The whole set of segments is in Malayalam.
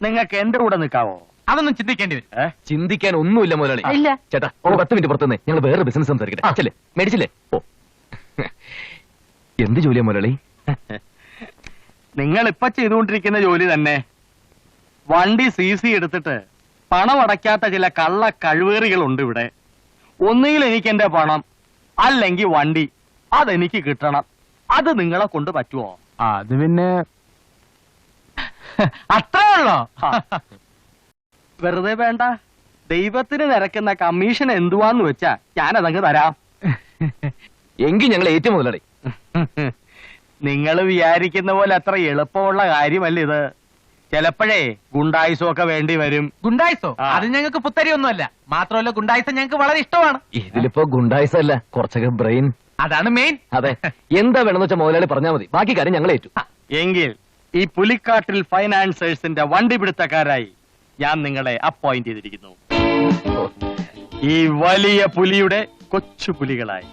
നിങ്ങൾക്ക് എന്റെ കൂടെ നിൽക്കാവോ? അതൊന്നും ചിന്തിക്കേണ്ടി വരും. ചിന്തിക്കാൻ ഒന്നുമില്ല മുതലാളി. ഇല്ല. ചേട്ടാ ഒരു 10 മിനിറ്റ് പുറത്തുനിന്ന് ഞങ്ങൾ വേറെ ബിസിനസ് സംസാരിക്കട്ടെ. ചെല്ലേ മേടിച്ചില്ലേ? ഓ എന്ത് ജോലിയാ മുതലാളി? നിങ്ങൾ ഇപ്പൊ ചെയ്തുകൊണ്ടിരിക്കുന്ന ജോലി തന്നെ. വണ്ടി CC എടുത്തിട്ട് പണം അടയ്ക്കാത്ത ചില കള്ള കഴിവേറികളുണ്ട് ഇവിടെ. ഒന്നുകിൽ എനിക്ക് എന്റെ പണം, അല്ലെങ്കിൽ വണ്ടി അതെനിക്ക് കിട്ടണം. അത് നിങ്ങളെ കൊണ്ട് പറ്റുമോ? അത് പിന്നെ അത്രേ ഉള്ളോ? വെറുതെ വേണ്ട. ദൈവത്തിന് നിരക്കുന്ന കമ്മീഷൻ എന്തുവാന്ന് വെച്ചാ ഞാനതങ്ങ് തരാം. എങ്കിൽ ഞങ്ങൾ ഏറ്റവും മുതലാളി. നിങ്ങൾ വിചാരിക്കുന്ന പോലെ അത്ര എളുപ്പമുള്ള കാര്യമല്ല ഇത്. ചിലപ്പോഴേ ഗുണ്ടായുസോ ഒക്കെ വേണ്ടി വരും. ഗുണ്ടായിസോ? അത് ഞങ്ങൾക്ക് പുത്തരിയൊന്നുമല്ല. മാത്രമല്ല ഗുണ്ടായിസം ഞങ്ങൾക്ക് വളരെ ഇഷ്ടമാണ്. ഇതിലിപ്പോ ഗുണ്ടായിസല്ല, കുറച്ചൊക്കെ ബ്രെയിൻ. അതാണ് മെയിൻ. അതെ, എന്താ വേണമെന്ന് വെച്ചാൽ മുതലാളി പറഞ്ഞാൽ മതി, ബാക്കി കാര്യം ഞങ്ങൾ ഏറ്റു. എങ്കിൽ ഈ പുലിക്കാട്ടിൽ ഫൈനാൻസേഴ്സിന്റെ വണ്ടി പിടുത്തക്കാരായി ഞാൻ നിങ്ങളെ അപ്പോയിന്റ് ചെയ്തിരിക്കുന്നു. ഈ വലിയ പുലിയുടെ കൊച്ചു പുലികളായി.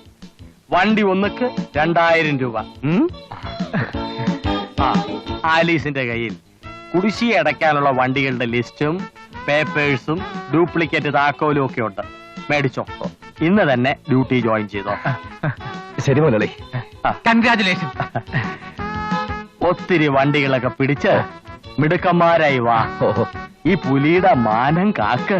വണ്ടി ഒന്നുക്ക് 2000 രൂപ. ആലീസിന്റെ കയ്യിൽ കുടിശ്ശിക അടയ്ക്കാനുള്ള വണ്ടികളുടെ ലിസ്റ്റും പേപ്പേഴ്സും ഡ്യൂപ്ലിക്കേറ്റ് താക്കോലും ഒക്കെ ഉണ്ട്. മേടിച്ചോ. ഇന്ന് തന്നെ ഡ്യൂട്ടി ജോയിൻ ചെയ്തോ. ശരി മുതലാളി. കൺഗ്രാചുലേഷൻ. ഒത്തിരി വണ്ടികളൊക്കെ പിടിച്ച് മിടുക്കന്മാരായി വാ. ഈ പുലിയുടെ മാനം കാക്ക്.